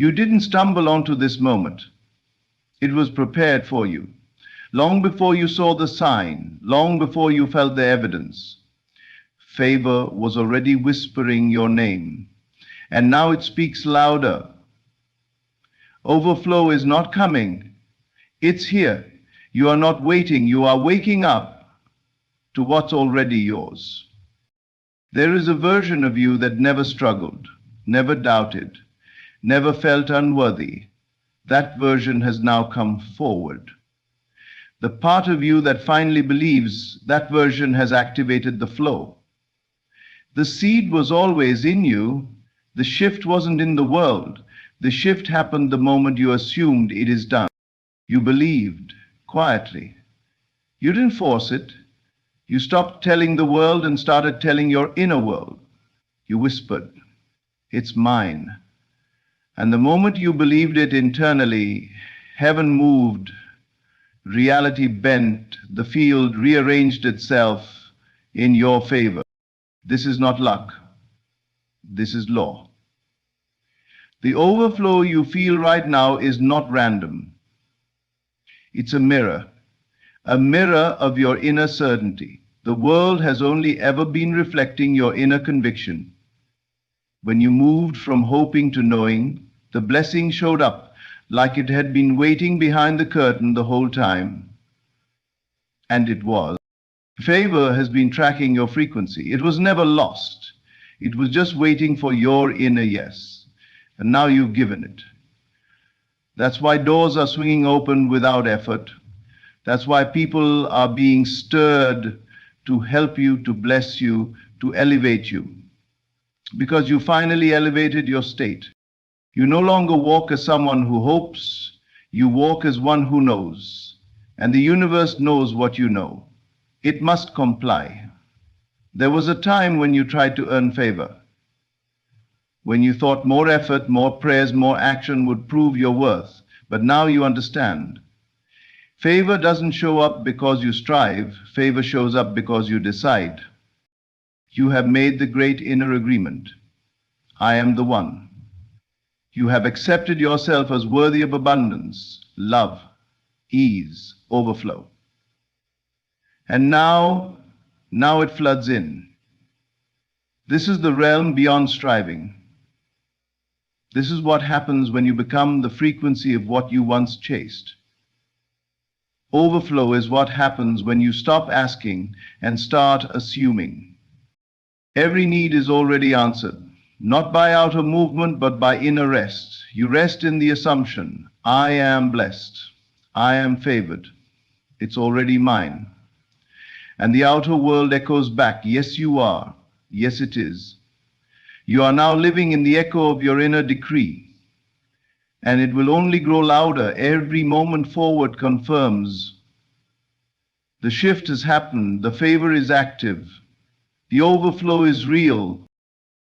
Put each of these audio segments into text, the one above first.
You didn't stumble onto this moment. It was prepared for you. Long before you saw the sign, long before you felt the evidence, favor was already whispering your name. And now it speaks louder. Overflow is not coming. It's here. You are not waiting. You are waking up to what's already yours. There is a version of you that never struggled, never doubted, never felt unworthy. That version has now come forward. The part of you that finally believes, that version has activated the flow. The seed was always in you. The shift wasn't in the world. The shift happened the moment you assumed it is done. You believed quietly. You didn't force it. You stopped telling the world and started telling your inner world. You whispered, "It's mine." And the moment you believed it internally, heaven moved, reality bent, the field rearranged itself in your favor. This is not luck. This is law. The overflow you feel right now is not random. It's a mirror of your inner certainty. The world has only ever been reflecting your inner conviction. When you moved from hoping to knowing, the blessing showed up like it had been waiting behind the curtain the whole time. And it was. Favor has been tracking your frequency. It was never lost. It was just waiting for your inner yes. And now you've given it. That's why doors are swinging open without effort. That's why people are being stirred to help you, to bless you, to elevate you. Because you finally elevated your state. You no longer walk as someone who hopes, you walk as one who knows. And the universe knows what you know. It must comply. There was a time when you tried to earn favor, when you thought more effort, more prayers, more action would prove your worth. But now you understand. Favor doesn't show up because you strive. Favor shows up because you decide. You have made the great inner agreement. I am the one. You have accepted yourself as worthy of abundance, love, ease, overflow. And now it floods in. This is the realm beyond striving. This is what happens when you become the frequency of what you once chased. Overflow is what happens when you stop asking and start assuming. Every need is already answered, not by outer movement, but by inner rest. You rest in the assumption, I am blessed, I am favored, it's already mine. And the outer world echoes back, yes you are, yes it is. You are now living in the echo of your inner decree, and it will only grow louder. Every moment forward confirms. The shift has happened, the favor is active, the overflow is real.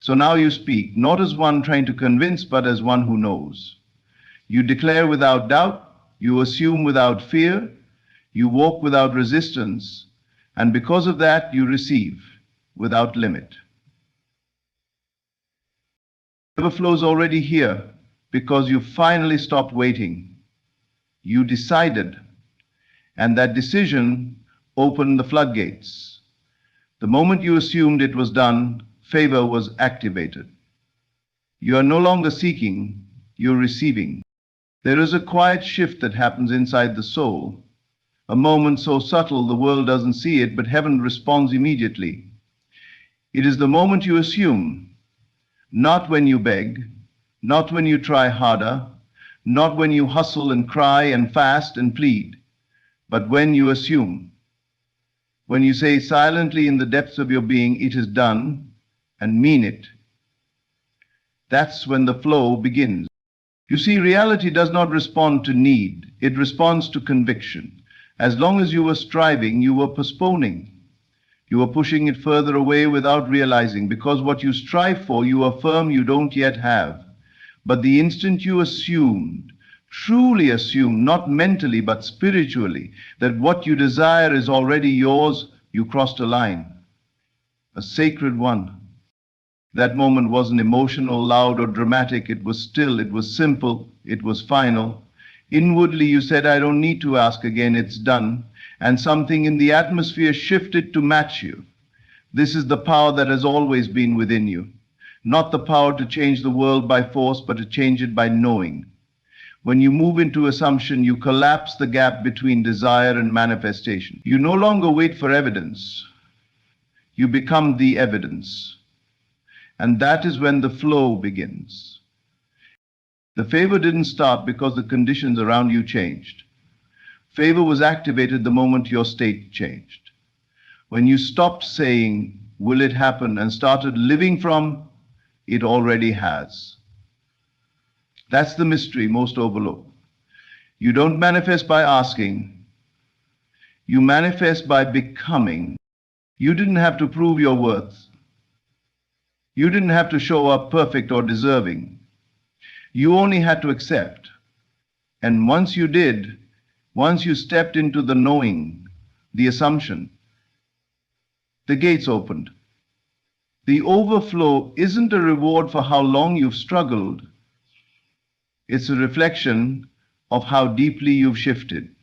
So now you speak, not as one trying to convince, but as one who knows. You declare without doubt, you assume without fear, you walk without resistance, and because of that, you receive without limit. Overflow is already here because you finally stopped waiting. You decided, and that decision opened the floodgates. The moment you assumed it was done, favor was activated. You are no longer seeking, you're receiving. There is a quiet shift that happens inside the soul, a moment so subtle the world doesn't see it, but heaven responds immediately. It is the moment you assume, not when you beg, not when you try harder, not when you hustle and cry and fast and plead, but when you assume. When you say silently in the depths of your being, it is done, and mean it. That's when the flow begins. You see, reality does not respond to need, it responds to conviction. As long as you were striving, you were postponing. You are pushing it further away without realizing, because what you strive for, you affirm you don't yet have. But the instant you assumed, truly assumed, not mentally but spiritually, that what you desire is already yours, you crossed a line, a sacred one. That moment wasn't emotional, loud, or dramatic. It was still, it was simple, it was final. Inwardly, you said, I don't need to ask again, it's done. And something in the atmosphere shifted to match you. This is the power that has always been within you. Not the power to change the world by force, but to change it by knowing. When you move into assumption, you collapse the gap between desire and manifestation. You no longer wait for evidence. You become the evidence. And that is when the flow begins. The favor didn't start because the conditions around you changed. Favor was activated the moment your state changed. When you stopped saying, will it happen, and started living from, it already has. That's the mystery most overlooked. You don't manifest by asking. You manifest by becoming. You didn't have to prove your worth. You didn't have to show up perfect or deserving. You only had to accept. And once you did, once you stepped into the knowing, the assumption, the gates opened. The overflow isn't a reward for how long you've struggled. It's a reflection of how deeply you've shifted.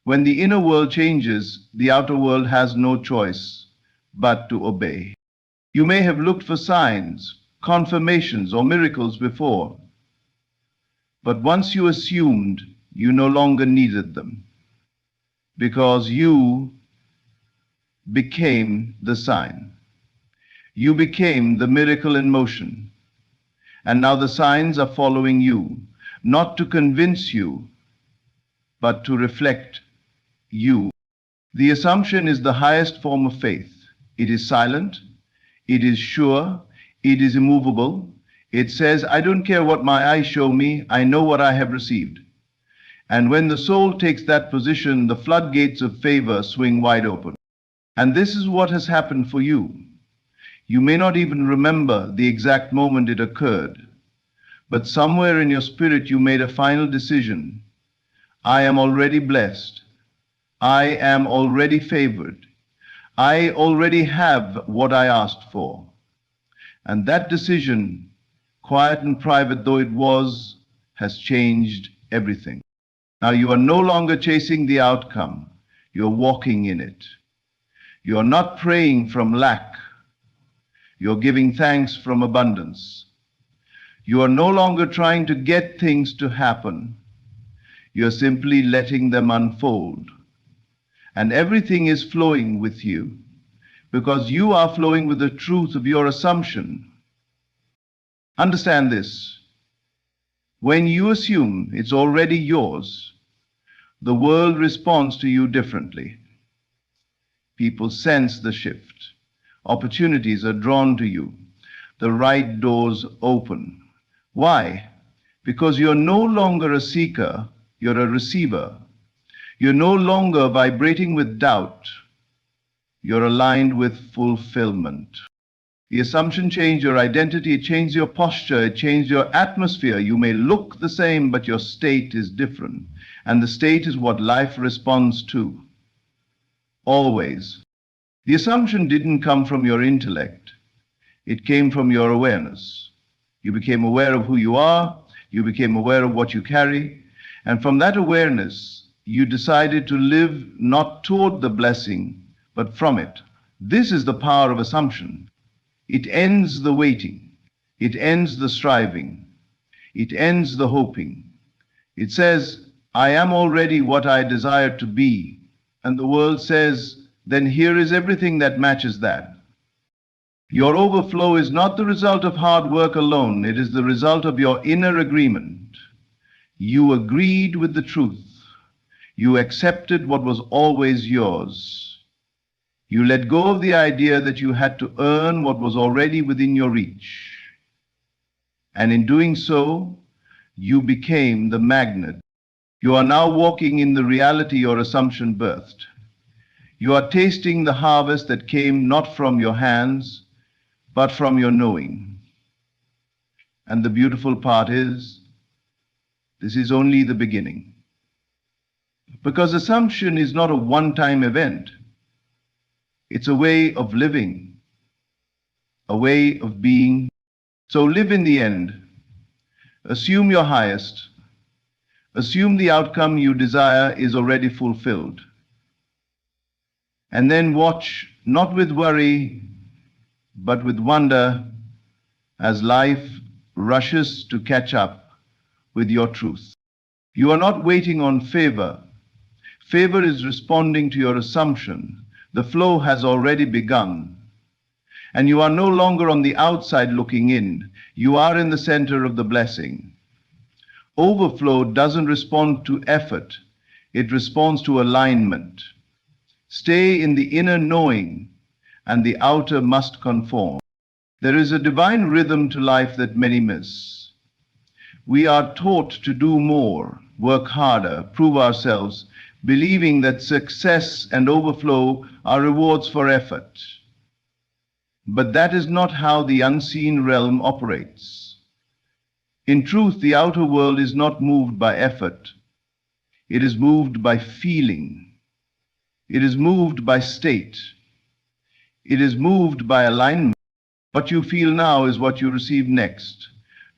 When the inner world changes, the outer world has no choice but to obey. You may have looked for signs, confirmations, or miracles before, but once you assumed, you no longer needed them, because you became the sign. You became the miracle in motion, and now the signs are following you, not to convince you, but to reflect you. The assumption is the highest form of faith. It is silent, it is sure, it is immovable. It says, I don't care what my eyes show me, I know what I have received. And when the soul takes that position, the floodgates of favor swing wide open. And this is what has happened for you. You may not even remember the exact moment it occurred, but somewhere in your spirit you made a final decision. I am already blessed. I am already favored. I already have what I asked for. And that decision, quiet and private though it was, has changed everything. Now you are no longer chasing the outcome. You're walking in it. You are not praying from lack. You're giving thanks from abundance. You are no longer trying to get things to happen. You're simply letting them unfold. And everything is flowing with you because you are flowing with the truth of your assumption. Understand this. When you assume it's already yours, the world responds to you differently. People sense the shift. Opportunities are drawn to you. The right doors open. Why? Because you're no longer a seeker, you're a receiver. You're no longer vibrating with doubt. You're aligned with fulfillment. The assumption changed your identity, it changed your posture, it changed your atmosphere. You may look the same, but your state is different. And the state is what life responds to. Always. The assumption didn't come from your intellect. It came from your awareness. You became aware of who you are. You became aware of what you carry. And from that awareness, you decided to live not toward the blessing, but from it. This is the power of assumption. It ends the waiting. It ends the striving. It ends the hoping. It says, I am already what I desire to be. And the world says, then here is everything that matches that. Your overflow is not the result of hard work alone. It is the result of your inner agreement. You agreed with the truth. You accepted what was always yours. You let go of the idea that you had to earn what was already within your reach. And in doing so, you became the magnet. You are now walking in the reality your assumption birthed. You are tasting the harvest that came not from your hands, but from your knowing. And the beautiful part is, this is only the beginning. Because assumption is not a one-time event. It's a way of living, a way of being. So live in the end. Assume your highest. Assume the outcome you desire is already fulfilled. And then watch, not with worry, but with wonder, as life rushes to catch up with your truth. You are not waiting on favor. Favor is responding to your assumption. The flow has already begun. And you are no longer on the outside looking in. You are in the center of the blessing. Overflow doesn't respond to effort. It responds to alignment. Stay in the inner knowing, and the outer must conform. There is a divine rhythm to life that many miss. We are taught to do more, work harder, prove ourselves, believing that success and overflow are rewards for effort. But that is not how the unseen realm operates. In truth, the outer world is not moved by effort. It is moved by feeling. It is moved by state. It is moved by alignment. What you feel now is what you receive next.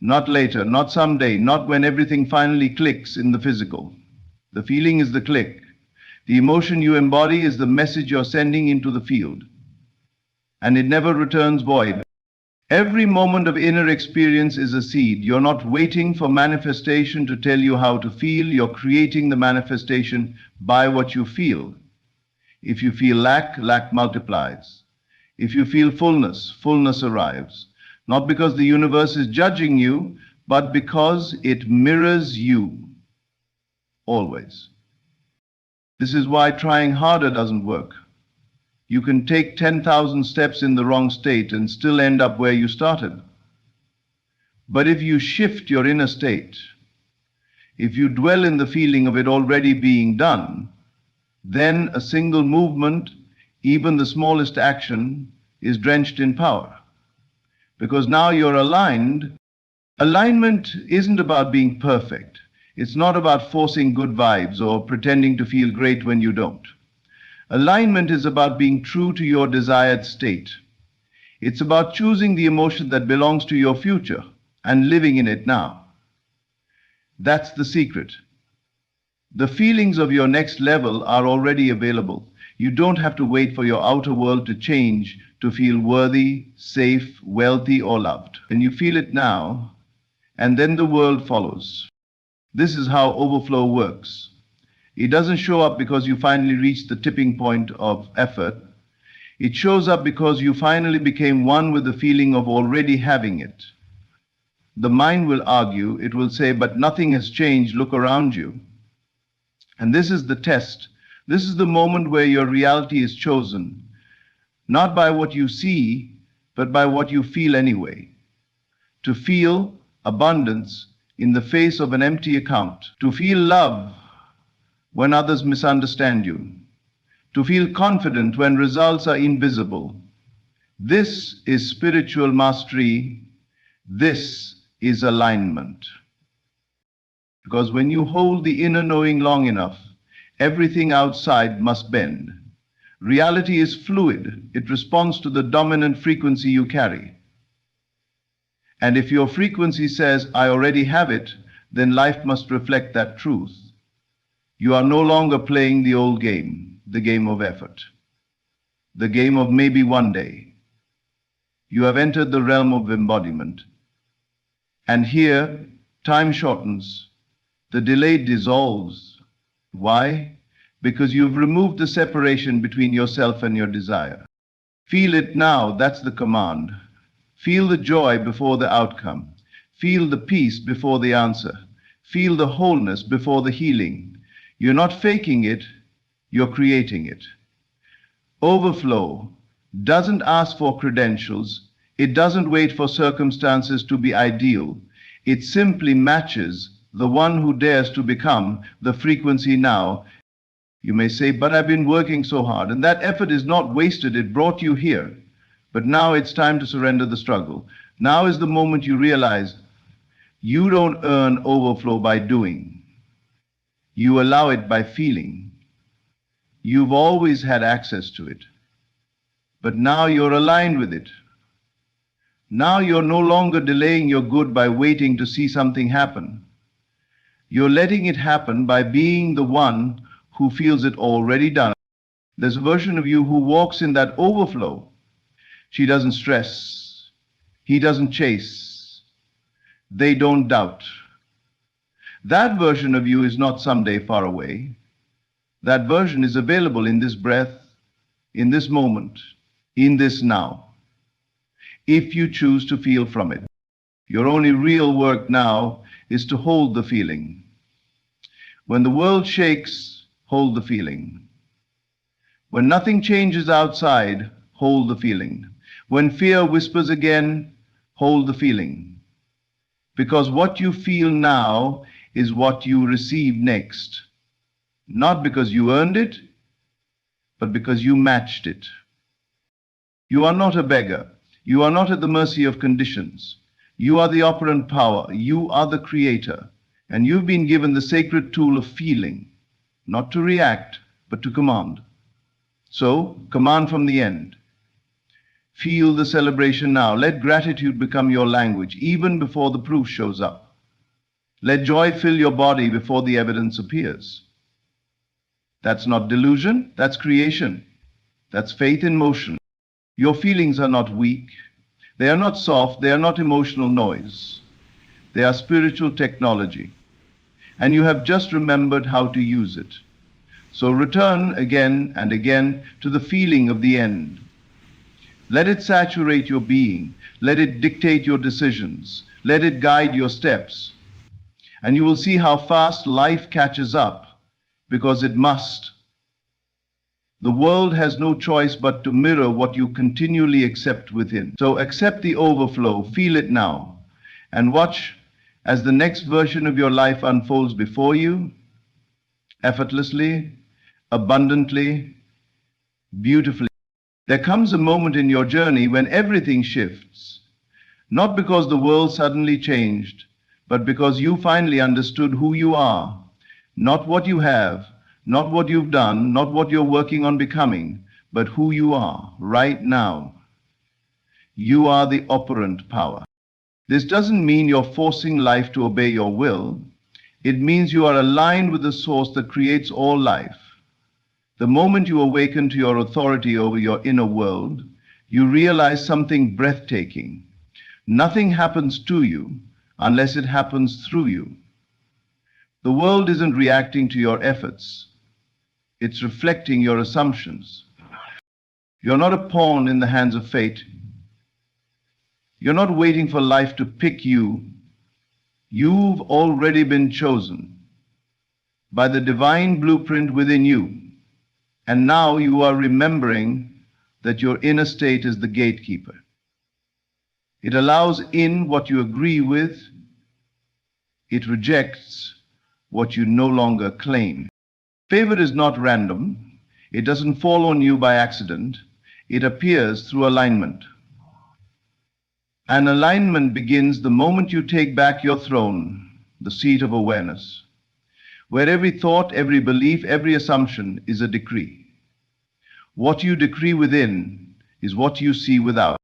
Not later, not someday, not when everything finally clicks in the physical. The feeling is the click. The emotion you embody is the message you're sending into the field. And it never returns void. Every moment of inner experience is a seed. You're not waiting for manifestation to tell you how to feel. You're creating the manifestation by what you feel. If you feel lack, lack multiplies. If you feel fullness, fullness arrives. Not because the universe is judging you, but because it mirrors you. Always. This is why trying harder doesn't work. You can take 10,000 steps in the wrong state and still end up where you started. But if you shift your inner state, if you dwell in the feeling of it already being done, then a single movement, even the smallest action, is drenched in power. Because now you're aligned. Alignment isn't about being perfect. It's not about forcing good vibes or pretending to feel great when you don't. Alignment is about being true to your desired state. It's about choosing the emotion that belongs to your future and living in it now. That's the secret. The feelings of your next level are already available. You don't have to wait for your outer world to change to feel worthy, safe, wealthy, or loved. And you feel it now, and then the world follows. This is how overflow works. It doesn't show up because you finally reached the tipping point of effort. It shows up because you finally became one with the feeling of already having it. The mind will argue, it will say, but nothing has changed, look around you. And this is the test. This is the moment where your reality is chosen, not by what you see, but by what you feel anyway. To feel abundance in the face of an empty account. To feel love when others misunderstand you. To feel confident when results are invisible. This is spiritual mastery. This is alignment. Because when you hold the inner knowing long enough, everything outside must bend. Reality is fluid. It responds to the dominant frequency you carry. And if your frequency says, I already have it, then life must reflect that truth. You are no longer playing the old game, the game of effort, the game of maybe one day. You have entered the realm of embodiment. And here, time shortens. The delay dissolves. Why? Because you've removed the separation between yourself and your desire. Feel it now, that's the command. Feel the joy before the outcome. Feel the peace before the answer. Feel the wholeness before the healing. You're not faking it, you're creating it. Overflow doesn't ask for credentials. It doesn't wait for circumstances to be ideal. It simply matches the one who dares to become the frequency now. You may say, but I've been working so hard, and that effort is not wasted. It brought you here. But now it's time to surrender the struggle. Now is the moment you realize you don't earn overflow by doing. You allow it by feeling. You've always had access to it. But now you're aligned with it. Now you're no longer delaying your good by waiting to see something happen. You're letting it happen by being the one who feels it already done. There's a version of you who walks in that overflow. She doesn't stress. He doesn't chase. They don't doubt. That version of you is not someday far away. That version is available in this breath, in this moment, in this now, if you choose to feel from it. Your only real work now is to hold the feeling. When the world shakes, hold the feeling. When nothing changes outside, hold the feeling. When fear whispers again, hold the feeling. Because what you feel now is what you receive next. Not because you earned it, but because you matched it. You are not a beggar. You are not at the mercy of conditions. You are the operant power. You are the creator. And you've been given the sacred tool of feeling, not to react, but to command. So, command from the end. Feel the celebration now. Let gratitude become your language, even before the proof shows up. Let joy fill your body before the evidence appears. That's not delusion, that's creation. That's faith in motion. Your feelings are not weak. They are not soft. They are not emotional noise. They are spiritual technology. And you have just remembered how to use it. So return again and again to the feeling of the end. Let it saturate your being. Let it dictate your decisions. Let it guide your steps. And you will see how fast life catches up, because it must. The world has no choice but to mirror what you continually accept within. So accept the overflow, feel it now, and watch as the next version of your life unfolds before you, effortlessly, abundantly, beautifully. There comes a moment in your journey when everything shifts, not because the world suddenly changed, but because you finally understood who you are, not what you have, not what you've done, not what you're working on becoming, but who you are right now. You are the operant power. This doesn't mean you're forcing life to obey your will. It means you are aligned with the source that creates all life. The moment you awaken to your authority over your inner world, you realize something breathtaking. Nothing happens to you unless it happens through you. The world isn't reacting to your efforts. It's reflecting your assumptions. You're not a pawn in the hands of fate. You're not waiting for life to pick you. You've already been chosen by the divine blueprint within you. And now you are remembering that your inner state is the gatekeeper. It allows in what you agree with. It rejects what you no longer claim. Favor is not random. It doesn't fall on you by accident. It appears through alignment. And alignment begins the moment you take back your throne, the seat of awareness, where every thought, every belief, every assumption is a decree. What you decree within is what you see without.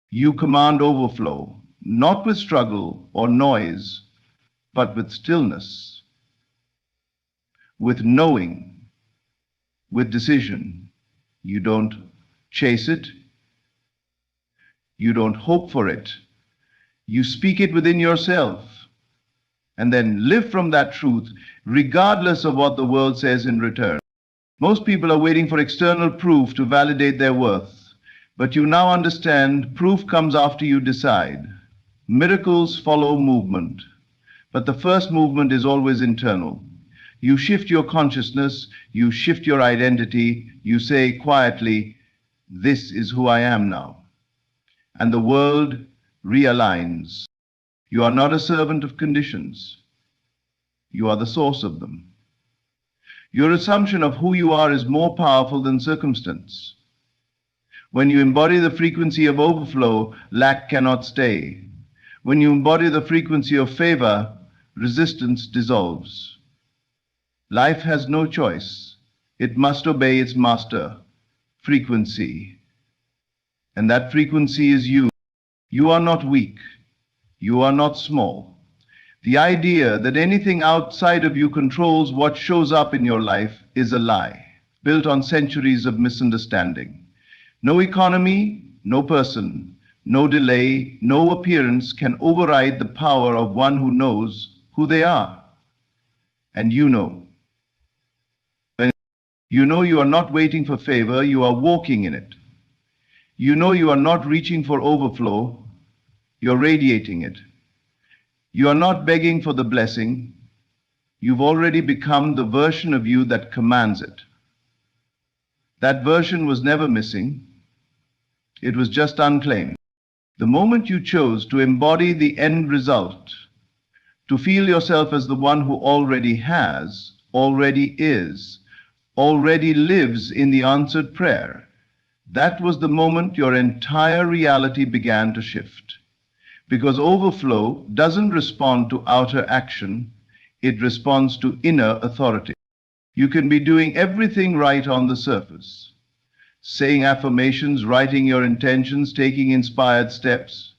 You command overflow, not with struggle or noise, but with stillness, with knowing, with decision. You don't chase it. You don't hope for it. You speak it within yourself and then live from that truth regardless of what the world says in return. Most people are waiting for external proof to validate their worth, but you now understand proof comes after you decide. Miracles follow movement, but the first movement is always internal. You shift your consciousness, you shift your identity, you say quietly, "This is who I am now." And the world realigns. You are not a servant of conditions. You are the source of them. Your assumption of who you are is more powerful than circumstance. When you embody the frequency of overflow, lack cannot stay. When you embody the frequency of favor, resistance dissolves. Life has no choice. It must obey its master, frequency. And that frequency is you. You are not weak. You are not small. The idea that anything outside of you controls what shows up in your life is a lie, built on centuries of misunderstanding. No economy, no person, no delay, no appearance can override the power of one who knows who they are. And you know. When you know you are not waiting for favor, you are walking in it. You know you are not reaching for overflow, you're radiating it. You are not begging for the blessing, you've already become the version of you that commands it. That version was never missing, it was just unclaimed. The moment you chose to embody the end result, to feel yourself as the one who already has, already is, already lives in the answered prayer, that was the moment your entire reality began to shift. Because overflow doesn't respond to outer action, it responds to inner authority. You can be doing everything right on the surface, saying affirmations, writing your intentions, taking inspired steps.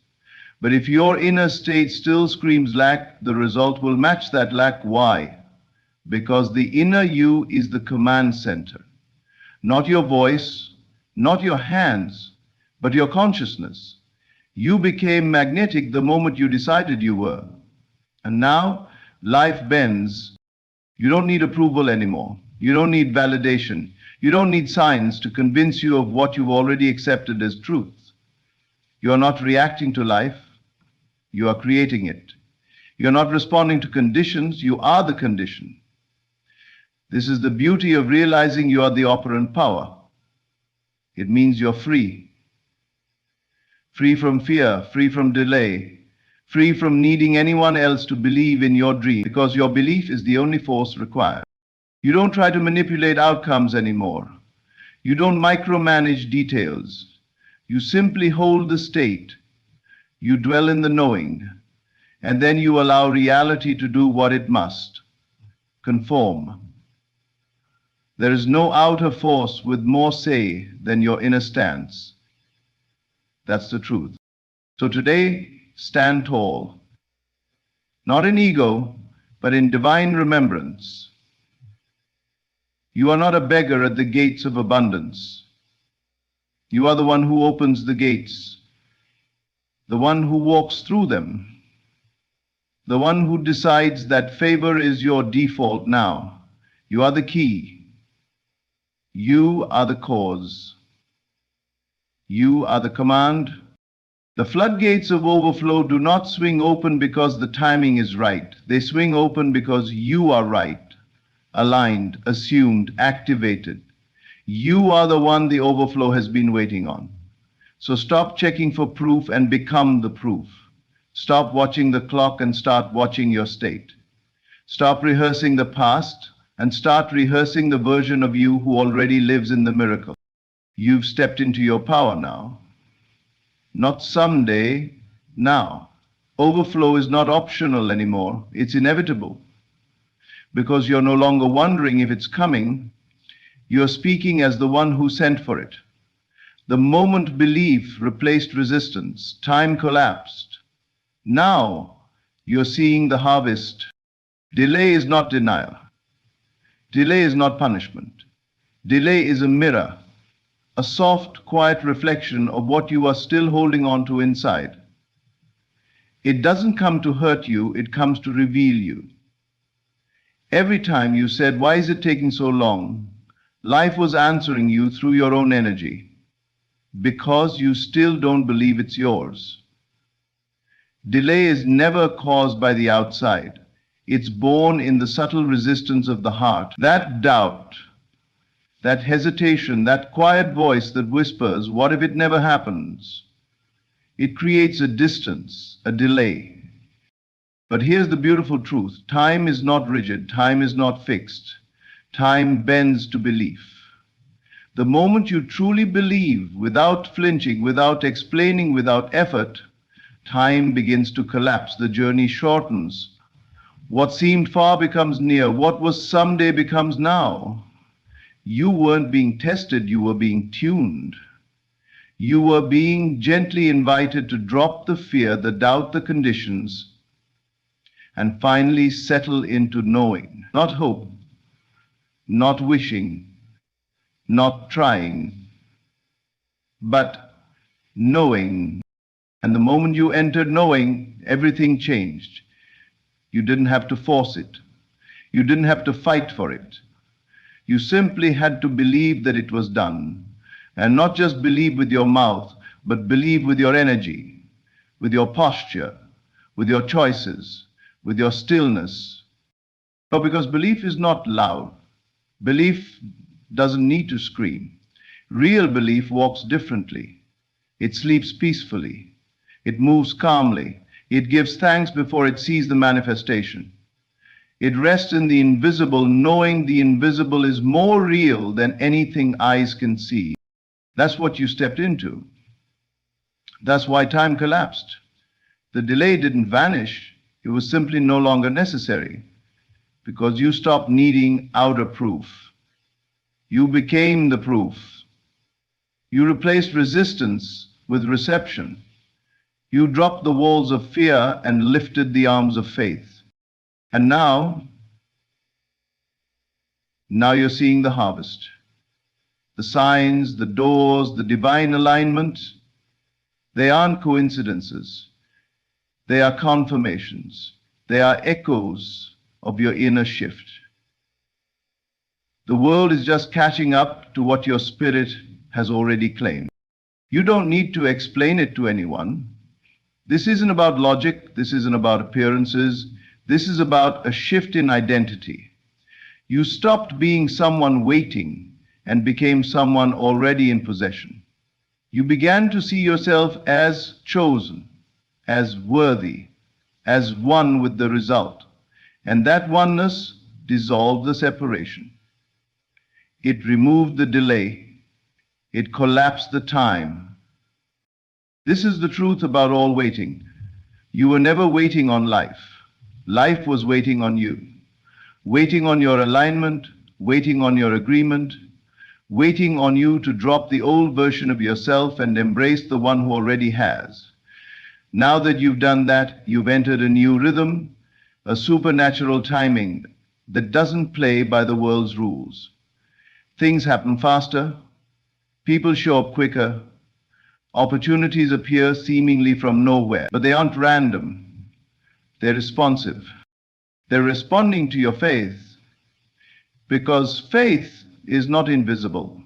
But if your inner state still screams lack, the result will match that lack. Why? Because the inner you is the command center. Not your voice, not your hands, but your consciousness. You became magnetic the moment you decided you were. And now life bends. You don't need approval anymore. You don't need validation. You don't need signs to convince you of what you've already accepted as truth. You are not reacting to life. You are creating it. You're not responding to conditions. You are the condition. This is the beauty of realizing you are the operant power. It means you're free. Free from fear, free from delay, free from needing anyone else to believe in your dream, because your belief is the only force required. You don't try to manipulate outcomes anymore. You don't micromanage details. You simply hold the state. You dwell in the knowing, and then you allow reality to do what it must. Conform. There is no outer force with more say than your inner stance. That's the truth. So today, stand tall. Not in ego, but in divine remembrance. You are not a beggar at the gates of abundance. You are the one who opens the gates, the one who walks through them, the one who decides that favor is your default now. You are the key. You are the cause. You are the command. The floodgates of overflow do not swing open because the timing is right. They swing open because you are right, aligned, assumed, activated. You are the one the overflow has been waiting on. So stop checking for proof and become the proof. Stop watching the clock and start watching your state. Stop rehearsing the past and start rehearsing the version of you who already lives in the miracle. You've stepped into your power now. Not someday, now. Overflow is not optional anymore. It's inevitable. Because you're no longer wondering if it's coming, you're speaking as the one who sent for it. The moment belief replaced resistance, time collapsed. Now you're seeing the harvest. Delay is not denial. Delay is not punishment. Delay is a mirror, a soft, quiet reflection of what you are still holding on to inside. It doesn't come to hurt you, it comes to reveal you. Every time you said, "Why is it taking so long?" life was answering you through your own energy, because you still don't believe it's yours. Delay is never caused by the outside. It's born in the subtle resistance of the heart. That doubt, that hesitation, that quiet voice that whispers, "What if it never happens?" It creates a distance, a delay. But here's the beautiful truth. Time is not rigid. Time is not fixed. Time bends to belief. The moment you truly believe, without flinching, without explaining, without effort, time begins to collapse. The journey shortens. What seemed far becomes near. What was someday becomes now. You weren't being tested, you were being tuned. You were being gently invited to drop the fear, the doubt, the conditions, and finally settle into knowing. Not hope, not wishing, not trying, but knowing. And the moment you entered knowing, everything changed. You didn't have to force it. You didn't have to fight for it. You simply had to believe that it was done. And not just believe with your mouth, but believe with your energy, with your posture, with your choices, with your stillness. No, because belief is not loud. Belief doesn't need to scream. Real belief walks differently. It sleeps peacefully. It moves calmly. It gives thanks before it sees the manifestation. It rests in the invisible, knowing the invisible is more real than anything eyes can see. That's what you stepped into. That's why time collapsed. The delay didn't vanish. It was simply no longer necessary because you stopped needing outer proof. You became the proof. You replaced resistance with reception. You dropped the walls of fear and lifted the arms of faith. And now you're seeing the harvest. The signs, the doors, the divine alignment, they aren't coincidences. They are confirmations. They are echoes of your inner shift. The world is just catching up to what your spirit has already claimed. You don't need to explain it to anyone. This isn't about logic. This isn't about appearances. This is about a shift in identity. You stopped being someone waiting and became someone already in possession. You began to see yourself as chosen, as worthy, as one with the result. And that oneness dissolved the separation. It removed the delay. It collapsed the time. This is the truth about all waiting. You were never waiting on life. Life was waiting on you. Waiting on your alignment, waiting on your agreement, waiting on you to drop the old version of yourself and embrace the one who already has. Now that you've done that, you've entered a new rhythm, a supernatural timing that doesn't play by the world's rules. Things happen faster, people show up quicker, opportunities appear seemingly from nowhere, but they aren't random. They're responsive. They're responding to your faith, because faith is not invisible.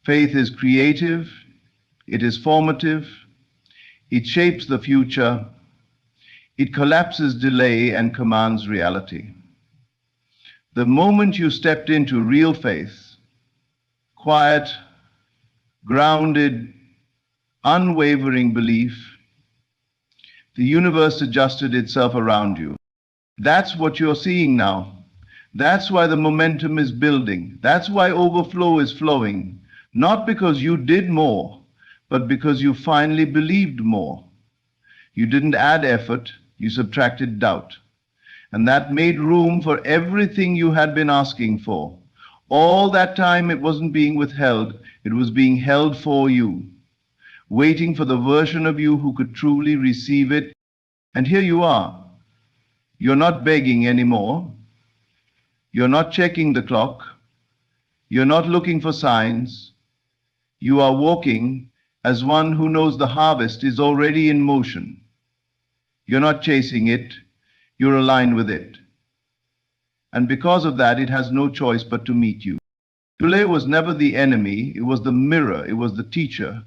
Faith is creative, it is formative, it shapes the future, it collapses delay and commands reality. The moment you stepped into real faith, quiet, grounded, unwavering belief, the universe adjusted itself around you. That's what you're seeing now. That's why the momentum is building. That's why overflow is flowing. Not because you did more, but because you finally believed more. You didn't add effort, you subtracted doubt. And that made room for everything you had been asking for. All that time it wasn't being withheld, it was being held for you, waiting for the version of you who could truly receive it. And here you are. You're not begging anymore. You're not checking the clock. You're not looking for signs. You are walking as one who knows the harvest is already in motion. You're not chasing it. You're aligned with it. And because of that, it has no choice but to meet you. Delay was never the enemy. It was the mirror. It was the teacher.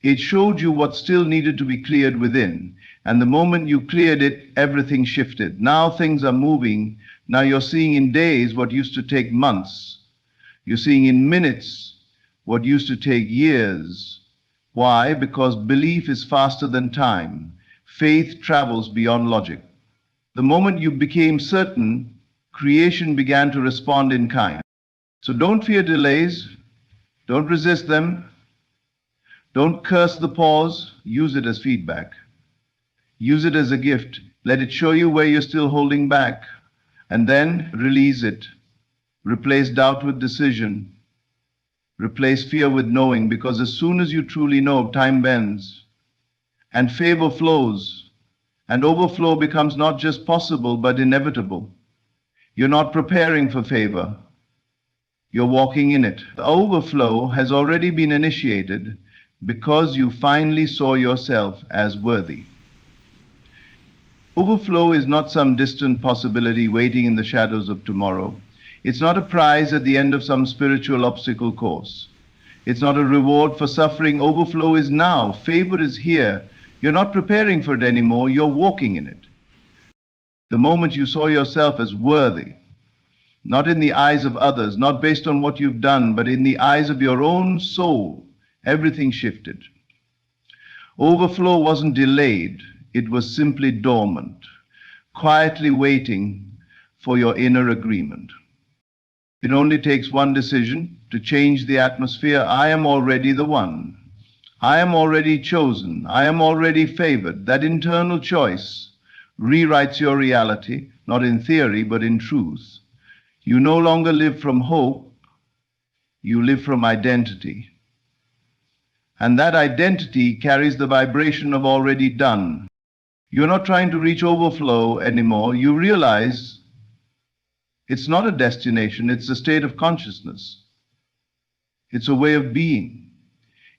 It showed you what still needed to be cleared within. And the moment you cleared it, everything shifted. Now things are moving. Now you're seeing in days what used to take months. You're seeing in minutes what used to take years. Why? Because belief is faster than time. Faith travels beyond logic. The moment you became certain, creation began to respond in kind. So don't fear delays. Don't resist them. Don't curse the pause. Use it as feedback. Use it as a gift. Let it show you where you're still holding back. And then release it. Replace doubt with decision. Replace fear with knowing, because as soon as you truly know, time bends and favor flows, and overflow becomes not just possible but inevitable. You're not preparing for favor, you're walking in it. The overflow has already been initiated because you finally saw yourself as worthy. Overflow is not some distant possibility waiting in the shadows of tomorrow. It's not a prize at the end of some spiritual obstacle course. It's not a reward for suffering. Overflow is now. Favor is here. You're not preparing for it anymore. You're walking in it. The moment you saw yourself as worthy, not in the eyes of others, not based on what you've done, but in the eyes of your own soul, everything shifted. Overflow wasn't delayed. It was simply dormant, quietly waiting for your inner agreement. It only takes one decision to change the atmosphere. I am already the one. I am already chosen. I am already favored. That internal choice rewrites your reality, not in theory, but in truth. You no longer live from hope, you live from identity. And that identity carries the vibration of already done. You're not trying to reach overflow anymore. You realize it's not a destination, it's a state of consciousness. It's a way of being.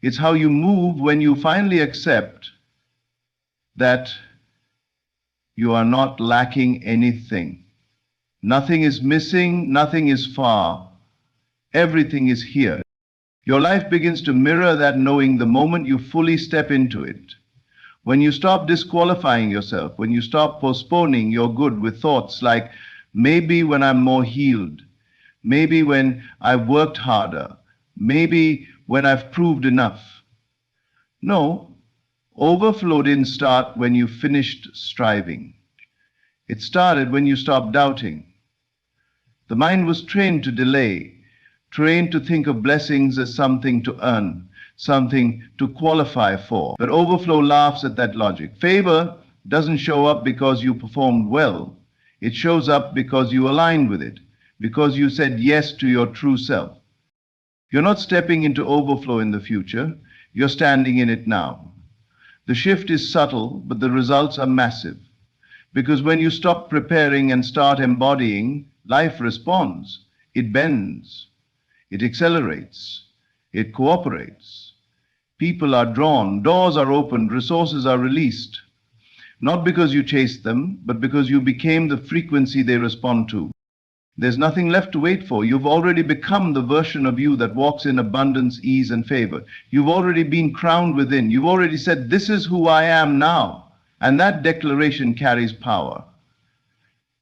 It's how you move when you finally accept that you are not lacking anything. Nothing is missing, nothing is far. Everything is here. Your life begins to mirror that knowing the moment you fully step into it. When you stop disqualifying yourself, when you stop postponing your good with thoughts like, maybe when I'm more healed, maybe when I've worked harder, maybe when I've proved enough. No, overflow didn't start when you finished striving. It started when you stopped doubting. The mind was trained to delay, trained to think of blessings as something to earn, something to qualify for. But overflow laughs at that logic. Favor doesn't show up because you performed well. It shows up because you aligned with it, because you said yes to your true self. You're not stepping into overflow in the future, you're standing in it now. The shift is subtle, but the results are massive. Because when you stop preparing and start embodying, life responds. It bends. It accelerates. It cooperates. People are drawn. Doors are opened. Resources are released. Not because you chased them, but because you became the frequency they respond to. There's nothing left to wait for. You've already become the version of you that walks in abundance, ease, and favor. You've already been crowned within. You've already said, this is who I am now. And that declaration carries power.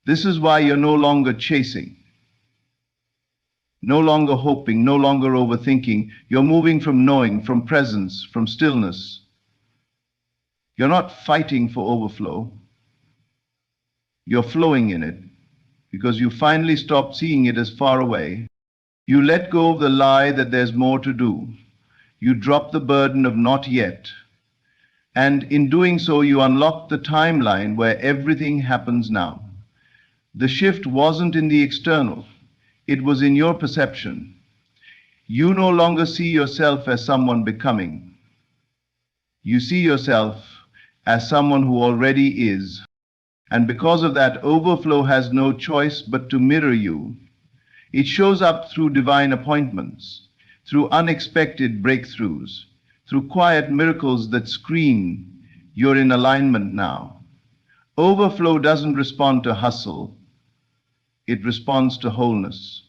This is why you're no longer chasing, no longer hoping, no longer overthinking. You're moving from knowing, from presence, from stillness. You're not fighting for overflow. You're flowing in it because you finally stopped seeing it as far away. You let go of the lie that there's more to do. You drop the burden of not yet. And in doing so, you unlock the timeline where everything happens now. The shift wasn't in the external. It was in your perception. You no longer see yourself as someone becoming. You see yourself as someone who already is. And because of that, overflow has no choice but to mirror you. It shows up through divine appointments, through unexpected breakthroughs, through quiet miracles that scream, you're in alignment now. Overflow doesn't respond to hustle. It responds to wholeness.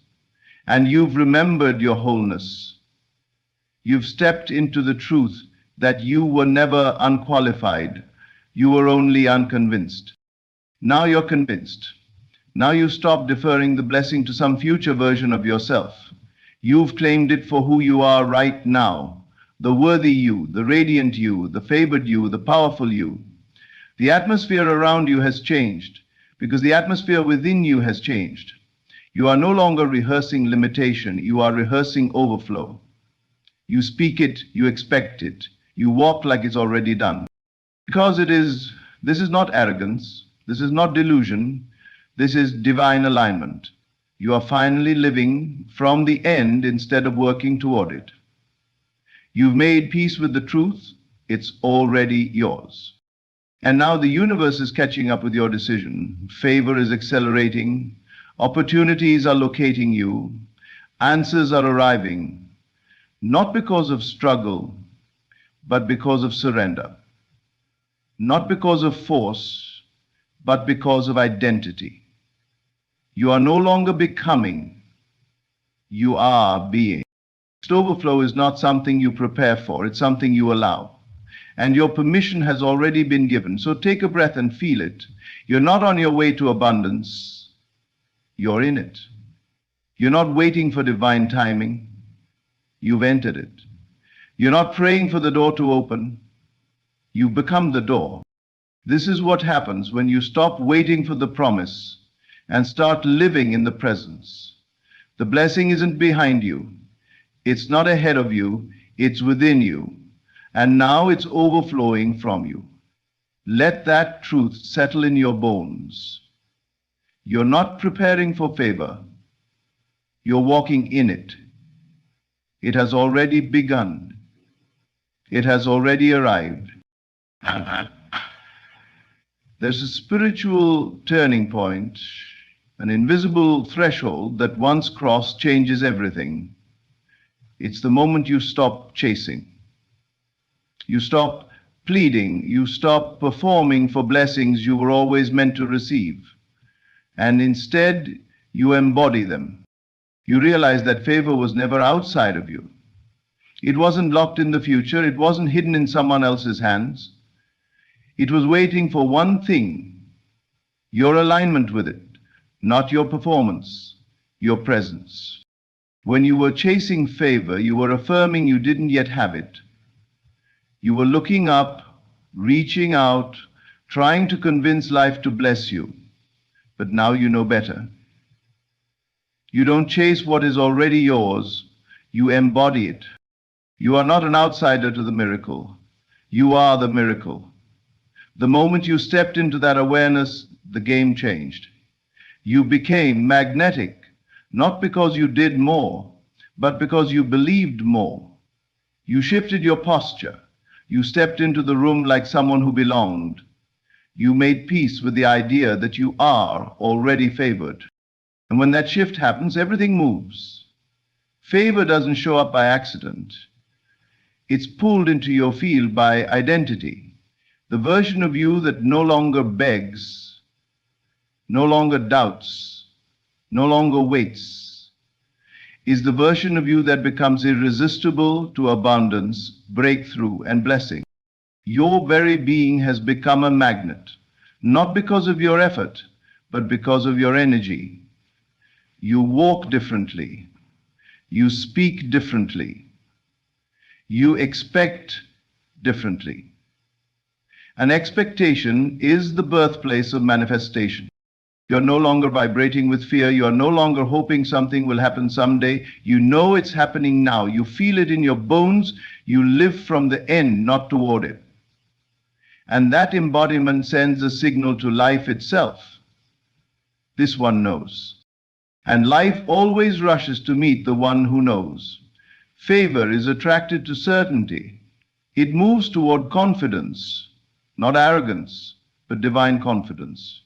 And you've remembered your wholeness. You've stepped into the truth that you were never unqualified. You were only unconvinced. Now you're convinced. Now you stop deferring the blessing to some future version of yourself. You've claimed it for who you are right now. The worthy you, the radiant you, the favored you, the powerful you. The atmosphere around you has changed because the atmosphere within you has changed. You are no longer rehearsing limitation. You are rehearsing overflow. You speak it, you expect it. You walk like it's already done. Because this is not arrogance. This is not delusion. This is divine alignment. You are finally living from the end instead of working toward it. You've made peace with the truth. It's already yours. And now the universe is catching up with your decision. Favor is accelerating. Opportunities are locating you. Answers are arriving. Not because of struggle, but because of surrender. Not because of force, but because of identity. You are no longer becoming. You are being. Overflow is not something you prepare for. It's something you allow. And your permission has already been given. So take a breath and feel it. You're not on your way to abundance. You're in it. You're not waiting for divine timing. You've entered it. You're not praying for the door to open. You've become the door. This is what happens when you stop waiting for the promise and start living in the presence. The blessing isn't behind you. It's not ahead of you. It's within you. And now it's overflowing from you. Let that truth settle in your bones. You're not preparing for favor. You're walking in it. It has already begun. It has already arrived. There's a spiritual turning point, an invisible threshold that once crossed changes everything. It's the moment you stop chasing. You stop pleading. You stop performing for blessings you were always meant to receive. And instead, you embody them. You realize that favor was never outside of you. It wasn't locked in the future. It wasn't hidden in someone else's hands. It was waiting for one thing, your alignment with it, not your performance, your presence. When you were chasing favor, you were affirming you didn't yet have it. You were looking up, reaching out, trying to convince life to bless you. But now you know better. You don't chase what is already yours. You embody it. You are not an outsider to the miracle. You are the miracle. The moment you stepped into that awareness, the game changed. You became magnetic, not because you did more, but because you believed more. You shifted your posture. You stepped into the room like someone who belonged. You made peace with the idea that you are already favored. And when that shift happens, everything moves. Favor doesn't show up by accident. It's pulled into your field by identity. The version of you that no longer begs, no longer doubts, no longer waits, is the version of you that becomes irresistible to abundance, breakthrough, and blessing. Your very being has become a magnet, not because of your effort, but because of your energy. You walk differently. You speak differently. You expect differently. An expectation is the birthplace of manifestation. You're no longer vibrating with fear. You are no longer hoping something will happen someday. You know it's happening now. You feel it in your bones. You live from the end, not toward it. And that embodiment sends a signal to life itself. This one knows. And life always rushes to meet the one who knows. Favor is attracted to certainty. It moves toward confidence, not arrogance, but divine confidence.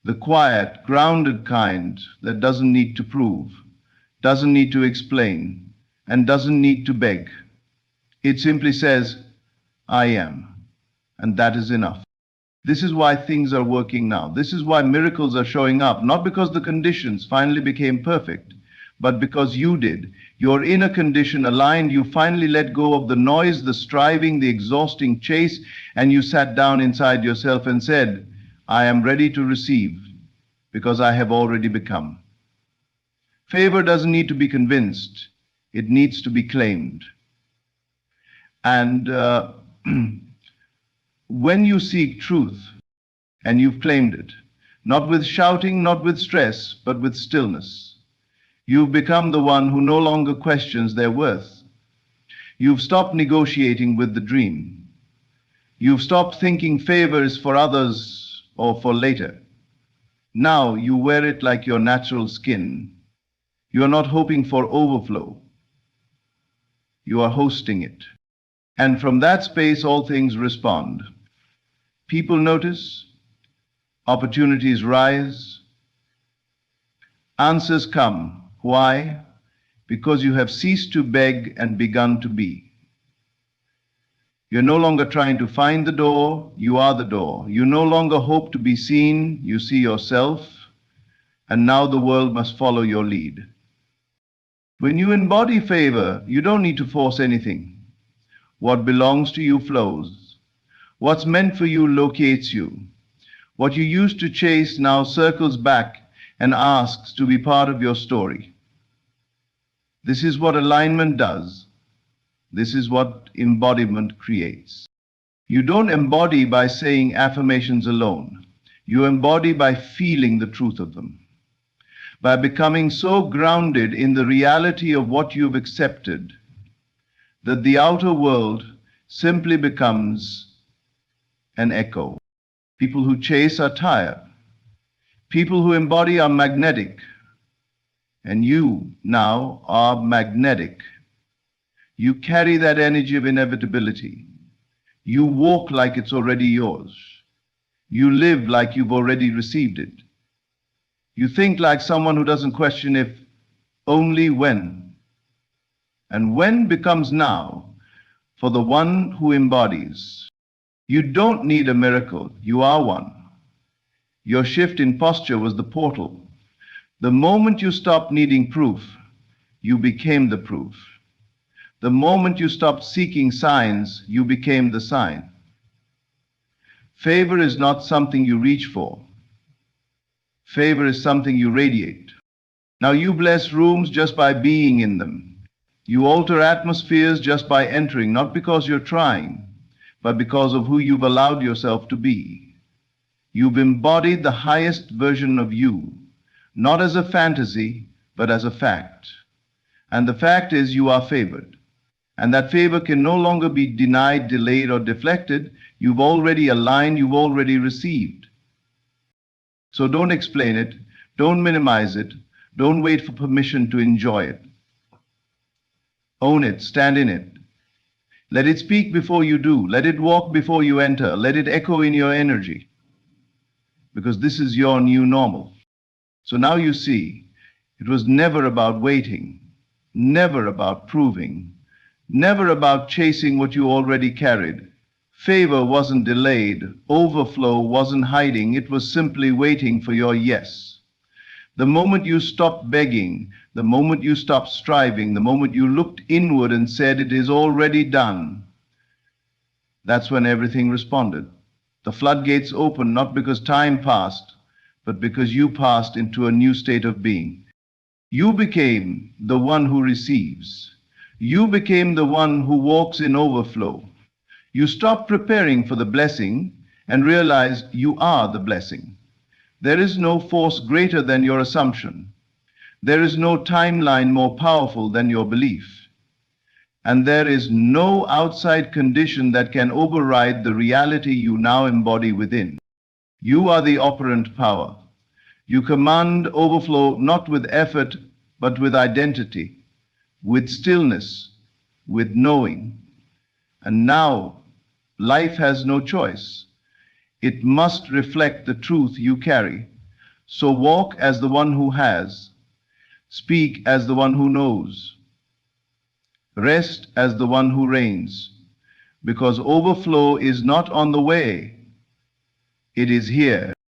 The quiet, grounded kind that doesn't need to prove, doesn't need to explain, and doesn't need to beg. It simply says, I am, and that is enough. This is why things are working now. This is why miracles are showing up, not because the conditions finally became perfect, but because you did. Your inner condition aligned, you finally let go of the noise, the striving, the exhausting chase, and you sat down inside yourself and said, I am ready to receive because I have already become. Favor doesn't need to be convinced. It needs to be claimed. And when you seek truth and you've claimed it, not with shouting, not with stress, but with stillness, you've become the one who no longer questions their worth. You've stopped negotiating with the dream. You've stopped thinking favor is for others or for later. Now you wear it like your natural skin. You are not hoping for overflow. You are hosting it. And from that space, all things respond. People notice, opportunities rise, answers come. Why? Because you have ceased to beg and begun to be. You're no longer trying to find the door, you are the door. You no longer hope to be seen, you see yourself, and now the world must follow your lead. When you embody favor, you don't need to force anything. What belongs to you flows. What's meant for you locates you. What you used to chase now circles back and asks to be part of your story. This is what alignment does. This is what embodiment creates. You don't embody by saying affirmations alone. You embody by feeling the truth of them. By becoming so grounded in the reality of what you've accepted that the outer world simply becomes an echo. People who chase are tired. People who embody are magnetic. And you now are magnetic. You carry that energy of inevitability. You walk like it's already yours. You live like you've already received it. You think like someone who doesn't question if, only when. And when becomes now for the one who embodies. You don't need a miracle, you are one. Your shift in posture was the portal. The moment you stopped needing proof, you became the proof. The moment you stopped seeking signs, you became the sign. Favor is not something you reach for. Favor is something you radiate. Now you bless rooms just by being in them. You alter atmospheres just by entering, not because you're trying, but because of who you've allowed yourself to be. You've embodied the highest version of you, not as a fantasy, but as a fact. And the fact is you are favored. And that favor can no longer be denied, delayed, or deflected. You've already aligned, you've already received. So don't explain it, don't minimize it, don't wait for permission to enjoy it. Own it, stand in it. Let it speak before you do, let it walk before you enter, let it echo in your energy. Because this is your new normal. So now you see, it was never about waiting, never about proving, never about chasing what you already carried. Favor wasn't delayed, overflow wasn't hiding, it was simply waiting for your yes. The moment you stopped begging, the moment you stopped striving, the moment you looked inward and said, it is already done, that's when everything responded. The floodgates opened not because time passed, but because you passed into a new state of being. You became the one who receives. You became the one who walks in overflow. You stopped preparing for the blessing and realized you are the blessing. There is no force greater than your assumption. There is no timeline more powerful than your belief. And there is no outside condition that can override the reality you now embody within. You are the operant power. You command overflow not with effort, but with identity, with stillness, with knowing. And now, life has no choice. It must reflect the truth you carry. So walk as the one who has. Speak as the one who knows. Rest as the one who reigns. Because overflow is not on the way. It is here.